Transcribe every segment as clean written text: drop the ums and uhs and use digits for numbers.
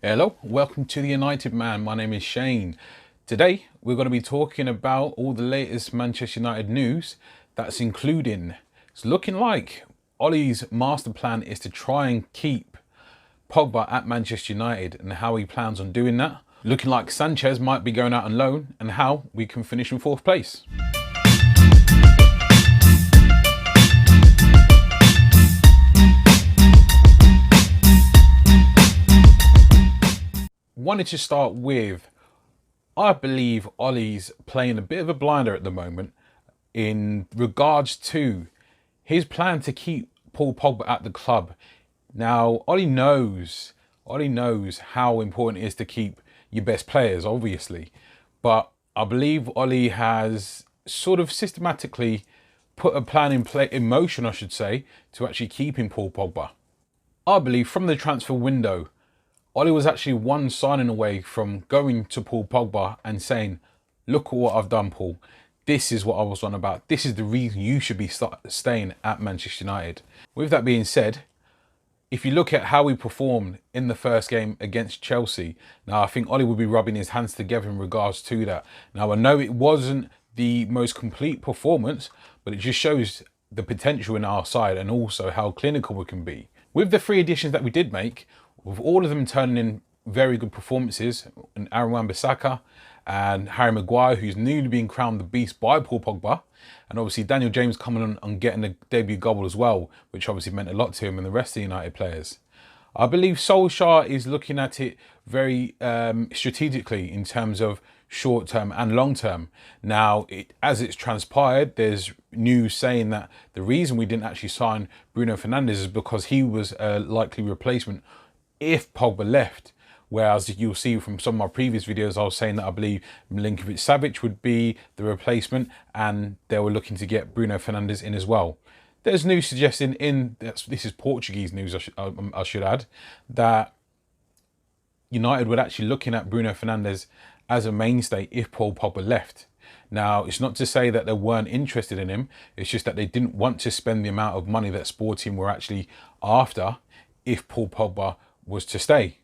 Hello, welcome to the United Man. My name is Shane. Today we're going to be talking about all the latest Manchester United news. That's including, it's looking like Ollie's master plan is to try and keep Pogba at Manchester United and how he plans on doing that. Looking like Sanchez might be going out on loan and how we can finish in fourth place. Wanted to start with, I believe Ollie's playing a bit of a blinder at the moment in regards to his plan to keep Paul Pogba at the club. Now, Ollie knows how important it is to keep your best players, obviously. But I believe Ollie has sort of systematically put a plan in motion, I should say, to actually keeping Paul Pogba. I believe from the transfer window, Ollie was actually one signing away from going to Paul Pogba and saying, look at what I've done, Paul. This is what I was on about. This is the reason you should be staying at Manchester United. With that being said, if you look at how we performed in the first game against Chelsea, now I think Ollie would be rubbing his hands together in regards to that. Now I know it wasn't the most complete performance, but it just shows the potential in our side and also how clinical we can be. With the 3 additions that we did make, with all of them turning in very good performances, and Aaron Wan-Bissaka and Harry Maguire, who's newly been crowned the beast by Paul Pogba, and obviously Daniel James coming on and getting a debut goal as well, which obviously meant a lot to him and the rest of the United players. I believe Solskjaer is looking at it very strategically in terms of short term and long term. Now, as it's transpired, there's news saying that the reason we didn't actually sign Bruno Fernandes is because he was a likely replacement if Pogba left. Whereas you'll see from some of my previous videos, I was saying that I believe Milinkovic-Savic would be the replacement and they were looking to get Bruno Fernandes in as well. There's news suggesting this is Portuguese news, I should add, that United were actually looking at Bruno Fernandes as a mainstay if Paul Pogba left. Now, it's not to say that they weren't interested in him. It's just that they didn't want to spend the amount of money that Sporting were actually after if Paul Pogba was to stay.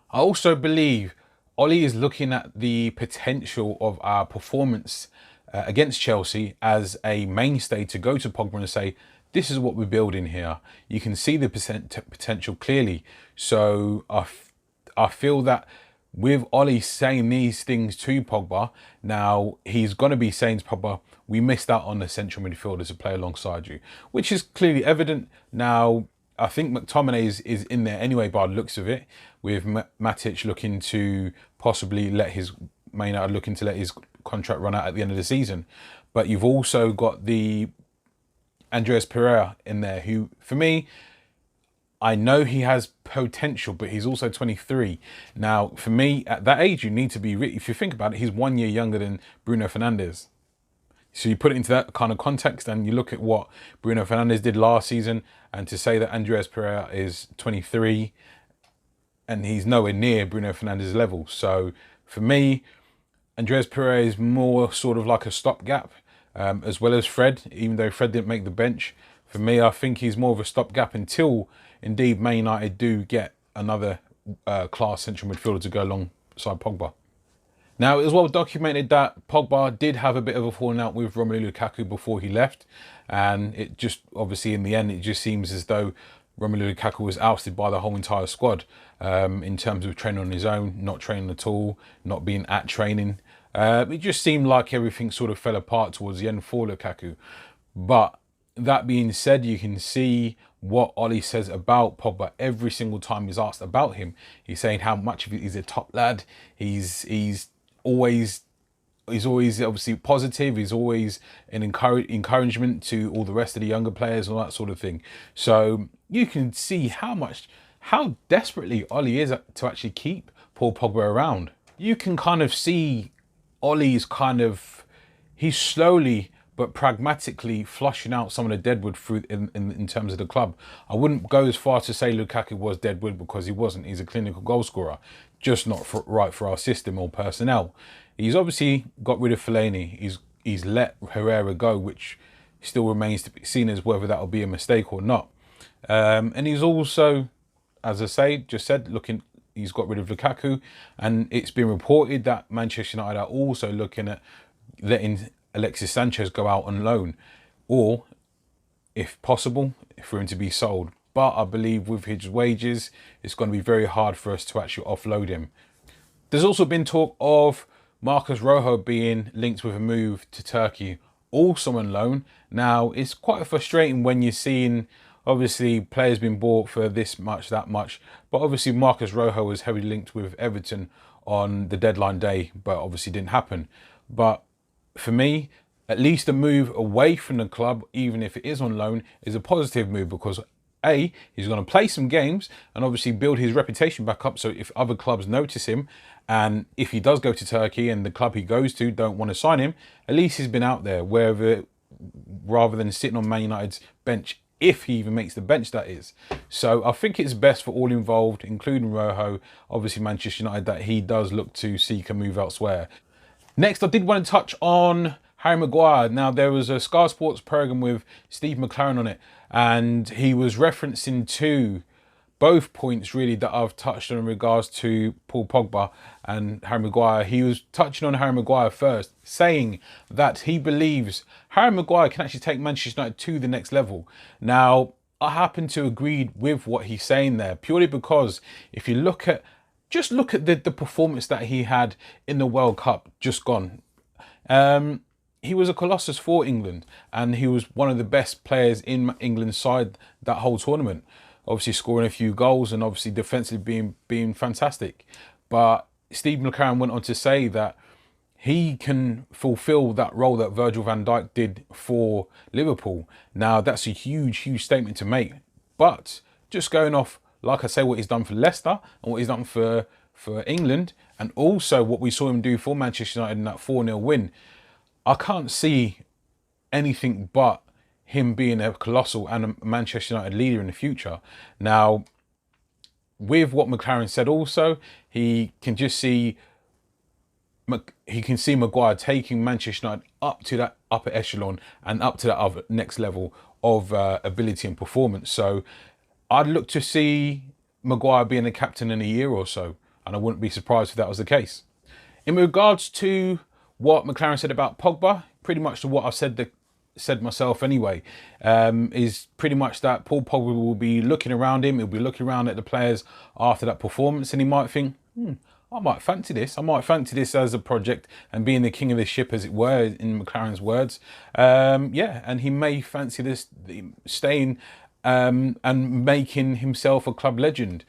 I also believe Ollie is looking at the potential of our performance against Chelsea as a mainstay to go to Pogba and say, this is what we're building here. You can see the potential clearly. So I feel that with Ollie saying these things to Pogba, now he's going to be saying to Pogba, we missed out on the central midfielder to play alongside you, which is clearly evident. Now, I think McTominay is in there anyway by the looks of it, with Matic looking to possibly let his contract run out at the end of the season. But you've also got the Andreas Pereira in there, who, for me, I know he has potential, but he's also 23. Now, for me, at that age, you need to be, if you think about it, he's 1 year younger than Bruno Fernandes. So you put it into that kind of context and you look at what Bruno Fernandes did last season, and to say that Andreas Pereira is 23 and he's nowhere near Bruno Fernandes' level. So for me, Andreas Pereira is more sort of like a stopgap, as well as Fred, even though Fred didn't make the bench. For me, I think he's more of a stopgap until indeed Man United do get another class central midfielder to go alongside Pogba. Now, it was well documented that Pogba did have a bit of a falling out with Romelu Lukaku before he left. And it just, obviously, in the end, it just seems as though Romelu Lukaku was ousted by the whole entire squad in terms of training on his own, not training at all, not being at training. It just seemed like everything sort of fell apart towards the end for Lukaku. But that being said, you can see what Ollie says about Pogba every single time he's asked about him. He's saying how much of it he's a top lad. He's always obviously positive. He's always an encouragement to all the rest of the younger players and all that sort of thing. So you can see how desperately Ollie is to actually keep Paul Pogba around. You can kind of see Ollie's he's slowly but pragmatically flushing out some of the deadwood fruit in terms of the club. I wouldn't go as far to say Lukaku was deadwood, because he wasn't. He's a clinical goal scorer, just not right for our system or personnel. He's obviously got rid of Fellaini. He's let Herrera go, which still remains to be seen as whether that will be a mistake or not. And he's also, as I just said, looking he's got rid of Lukaku, and it's been reported that Manchester United are also looking at letting Alexis Sanchez go out on loan, or, if possible, for him to be sold. But I believe with his wages, it's going to be very hard for us to actually offload him. There's also been talk of Marcos Rojo being linked with a move to Turkey, also on loan. Now, it's quite frustrating when you're seeing, obviously, players being bought for this much, that much. But obviously, Marcos Rojo was heavily linked with Everton on the deadline day, but obviously didn't happen. But for me, at least a move away from the club, even if it is on loan, is a positive move, because A, he's going to play some games and obviously build his reputation back up. So if other clubs notice him, and if he does go to Turkey and the club he goes to don't want to sign him, at least he's been out there, rather than sitting on Man United's bench, if he even makes the bench, that is. So I think it's best for all involved, including Rojo, obviously Manchester United, that he does look to seek a move elsewhere. Next, I did want to touch on Harry Maguire. Now, there was a Sky Sports programme with Steve McLaren on it, and he was referencing to both points, really, that I've touched on in regards to Paul Pogba and Harry Maguire. He was touching on Harry Maguire first, saying that he believes Harry Maguire can actually take Manchester United to the next level. Now, I happen to agree with what he's saying there, purely because if you look at the performance that he had in the World Cup just gone. He was a colossus for England, and he was one of the best players in England's side that whole tournament. Obviously scoring a few goals and obviously defensively being fantastic. But Steve McLaren went on to say that he can fulfill that role that Virgil van Dijk did for Liverpool. Now, that's a huge, huge statement to make. But just going off, like I say, what he's done for Leicester and what he's done for England, and also what we saw him do for Manchester United in that 4-0 win, I can't see anything but him being a colossal and a Manchester United leader in the future. Now, with what McLaren said also, he can see Maguire taking Manchester United up to that upper echelon and up to that other next level of ability and performance. So I'd look to see Maguire being a captain in a year or so, and I wouldn't be surprised if that was the case. In regards to what McLaren said about Pogba, pretty much to what I've said myself anyway, is pretty much that Paul Pogba will be looking around him, he'll be looking around at the players after that performance, and he might think, I might fancy this. I might fancy this as a project and being the king of the ship, as it were, in McLaren's words. Yeah, and he may fancy this, staying and making himself a club legend.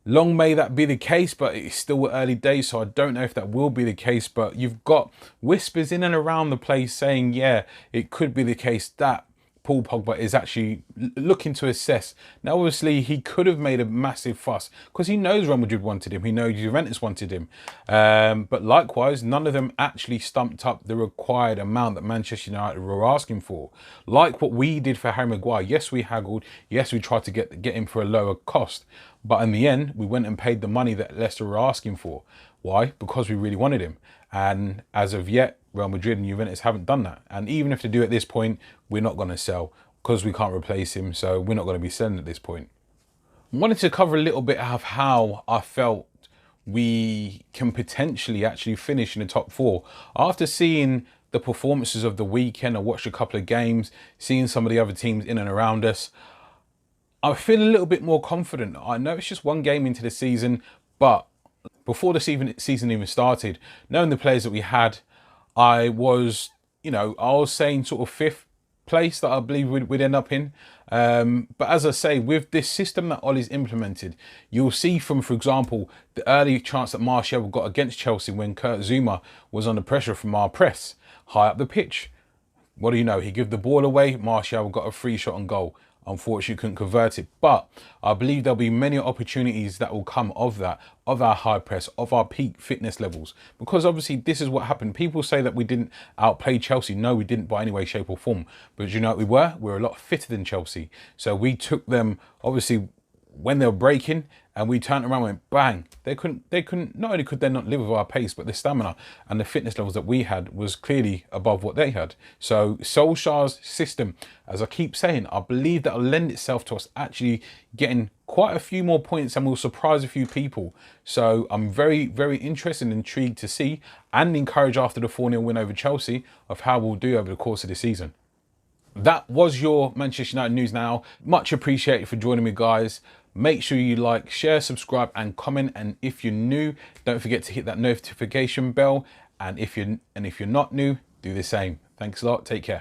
Long may that be the case, but it's still early days, so I don't know if that will be the case. But you've got whispers in and around the place saying, yeah, it could be the case that Paul Pogba is actually looking to assess. Now, obviously, he could have made a massive fuss because he knows Real Madrid wanted him. He knows Juventus wanted him. But likewise, none of them actually stumped up the required amount that Manchester United were asking for. Like what we did for Harry Maguire. Yes, we haggled. Yes, we tried to get him for a lower cost. But in the end, we went and paid the money that Leicester were asking for. Why? Because we really wanted him. And as of yet, Real Madrid and Juventus haven't done that. And even if they do at this point, we're not going to sell because we can't replace him. So we're not going to be selling at this point. I wanted to cover a little bit of how I felt we can potentially actually finish in the top four. After seeing the performances of the weekend, I watched a couple of games, seeing some of the other teams in and around us, I feel a little bit more confident. I know it's just one game into the season, but before the season even started, knowing the players that we had, I was saying sort of fifth place that I believe we'd end up in. But as I say, with this system that Ollie's implemented, you'll see from, for example, the early chance that Martial got against Chelsea when Kurt Zouma was under pressure from our press, high up the pitch. What do you know? He gave the ball away. Martial got a free shot on goal. Unfortunately, couldn't convert it. But I believe there'll be many opportunities that will come of that, of our high press, of our peak fitness levels. Because obviously this is what happened. People say that we didn't outplay Chelsea. No, we didn't by any way, shape or form. But you know what we were? We were a lot fitter than Chelsea. So we took them, obviously, when they were breaking, and we turned around and went bang. They couldn't, not only could they not live with our pace, but the stamina and the fitness levels that we had was clearly above what they had. So Solskjaer's system, as I keep saying, I believe that'll lend itself to us actually getting quite a few more points and will surprise a few people. So I'm very, very interested and intrigued to see and encouraged after the 4-0 win over Chelsea of how we'll do over the course of the season. That was your Manchester United news now. Much appreciated for joining me, guys. Make sure you like, share, subscribe and comment. And if you're new, don't forget to hit that notification bell. And if you're not new, do the same. Thanks a lot. Take care.